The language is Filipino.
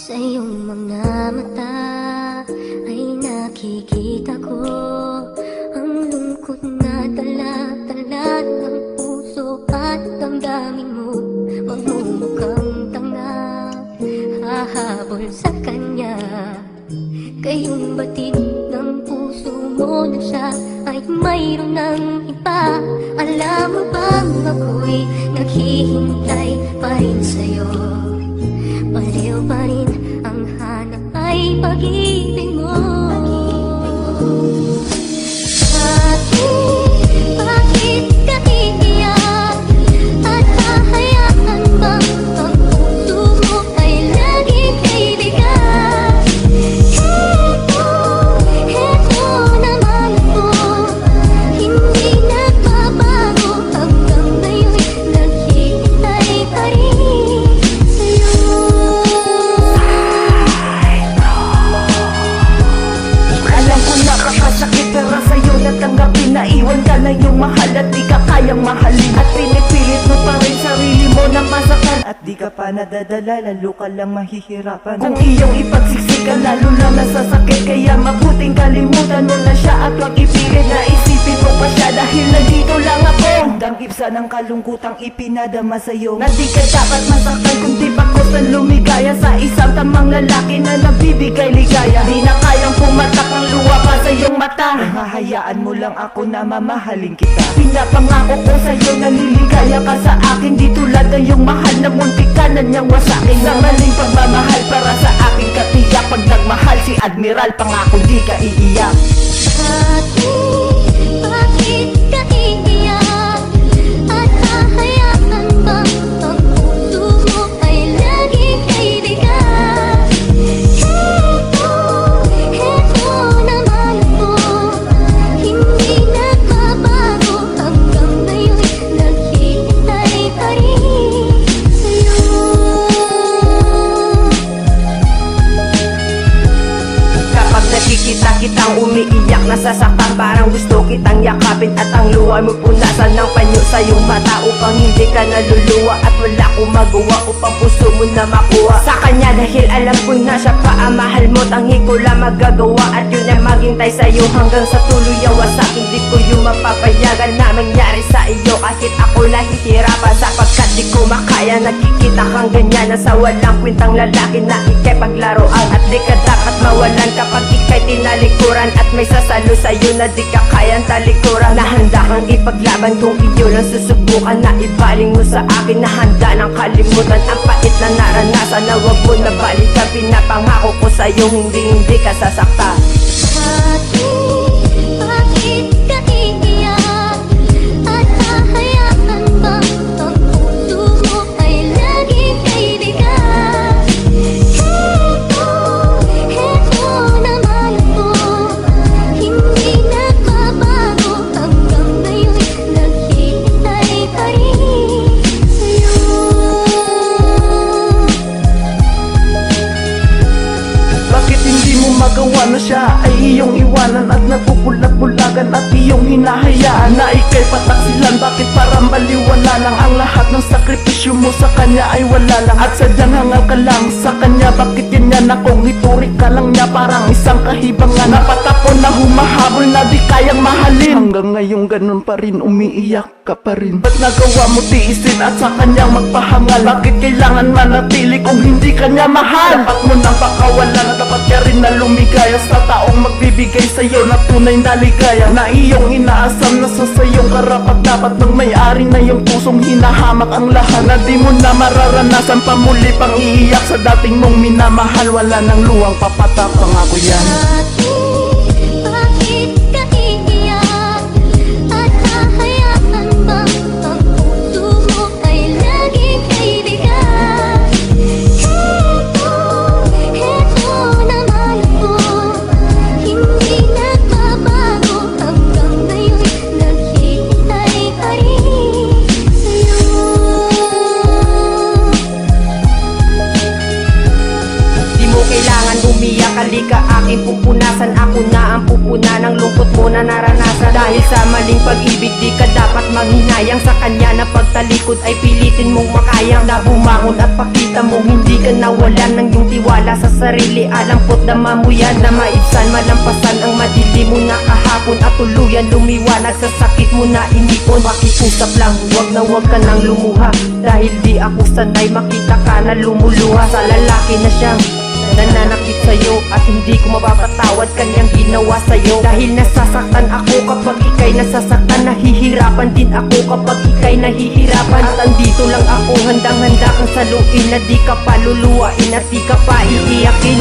Sa iyong mga mata ay nakikita ko ang lungkot na dala-dala ng puso at damdamin mo. Magmumukhang tanga, hahabol sa kanya. Kayong batid ng puso mo na siya ay mayroon ng iba. Alam mo bang ako'y naghihintay pa rin sa'yo? Baliw pa rin ang hanap ay pag-ibig mo. Bakit ka iiyak? At hahayaan bang ang puso mo ay laging kaibigan? Heto naman ako, hindi nagbabago. Hanggang ngayon naghihintay pa rin sa'yo. Alam ko nakakasakit pero sa'yo natanggapin na iwan ka na yung mahal at di ka kayang mahalin. At pinipilit mo pa rin sarili mo na masaktan at di ka pa nadadala, lalo ka lang mahihirapan. Kung iyong ipagsiksikan lalo lang nasasakit, kaya mabuting kalimutan mo na siya at wag ipilit na isipin mo pa siya. Dahil nandito lang ako, dangkip sa ng kalungkutang ipinadama sa'yo, na di ka dapat masaktan kundi pakusan lumigaya sa isang tamang lalaki na nagbibigay ligaya. Di na kayang pumatak ng luha pa sa iyong mata, hahayaan mo lang ako na mamahalin kita. Pinapangako ko sa'yo na liligaya ka sa akin, di tulad ng iyong mahal na muntik ka na niyang wasakin. Sa maling pagmamahal para sa akin katiyak, pag nagmahal si Admiral pangako di ka iiyak. Bakit ka iiyak? At hahayaan bang ang puso mo ay laging kaibigan? Heto naman ako, hindi nagbabago. Hanggang ngayon naghihintay pa rin sa'yo. Kapag nakikita kitang umiiyak, nasasaktan, parang gusto kitang yakapin. At ang luha mo punasan ng panyo sa iyong mata upang hindi ka naluluwa. At wala akong magawa upang puso mo na makuha sa kanya, dahil alam ko na siya pa ang mahal mo. Tangi ko lang magagawa at yun ay maghintay sa'yo hanggang sa tuluyang wasak. Hindi ko yung mapapayagan na mangyari sa iyo kahit ako nahihirapan, sapagkat di ko makaya nakikita kang ganyan na sa walang kwentang lalaki na ikay paglaruan. At di ka dapat mawalan kapag ikay tinalikuran, at may sasalo sa'yo na di ka kayang talikuran. Na handa kang ipaglaban kung iyo lang susubukan, na ibaling mo sa akin na handa ng kalimutan ang pait na naranasan, na wag mo na balikan. Pinapangako ko sa'yo hindi ka sasaktan. Bakit ka iiyak? At hahayaan bang ang puso mo ay laging kaibigan? Heto naman ako, hindi nagbabago. Hanggang ngayon naghihintay pa rin sa'yo. Bakit hindi mo magawa na siya ay iyong iwanan at nagpupulag-pulagan at iyong hinahayaan na ikay pataksilan? Bakit parang baliwala lang ang lahat ng sakripisyo mo sa kanya ay wala lang, at sadyang hangal ka lang sa kanya? Bakit ganyan akong iturik ka lang niya parang isang kahibangan, napatapon na humahabol na di kayang mahalin? Hanggang ngayon ganun pa rin, umiiyak ka pa rin. Ba't nagawa mo tiisin at sa kanyang magpahangal? Bakit kailangan manatili kung hindi kanya mahal? Dapat mo nang pakawalan at dapat ka rin na lumigaya sa taong magbibigay sa'yo na tunay na ligaya, na iyong inaasam na sa sayong karapat dapat ng may-ari na iyong pusong hinahamak ang lahat, na di mo na mararanasan pa muli pang iiyak sa dating mong minamahal. Wala nang luwang papatak, pangako yan. Bakit ka iiyak? At hahayaan bang ang puso mo ay laging kaibigan? Heto naman ako, hindi nagbabago. Hanggang ngayon naghihintay pa rin sa'yo. Di mo kailangan umiyak, halika aking pupunasan. Ako na ang pupuna ng lungkot mo na naranasan. Dahil sa maling pag-ibig di ka dapat manghinayang sa kanya, na pagtalikod ay pilitin mong makayang na bumangon at pakita mo hindi ka nawalan ng iyong tiwala. maniwala sa sarili, alam ko't dama mo yan na maibsan, malampasan ang madilim mo na kahapon at tuluyan lumiwanag sa sakit mo na inipon. Pakiusap lang, wag ka nang lumuha, dahil di ako sanay makita ka na lumuluha sa lalaki na siyang nananakit sa'yo at hindi ko mapapatawad kanyang ginawa sa'yo. Dahil nasasaktan ako kapag ika'y nasasaktan, nahihirapan din ako kapag ika'y nahihirapan. At andito lang ako, handang-handa kang saluin na di ka pa luluwain at di ka pa iiyakin.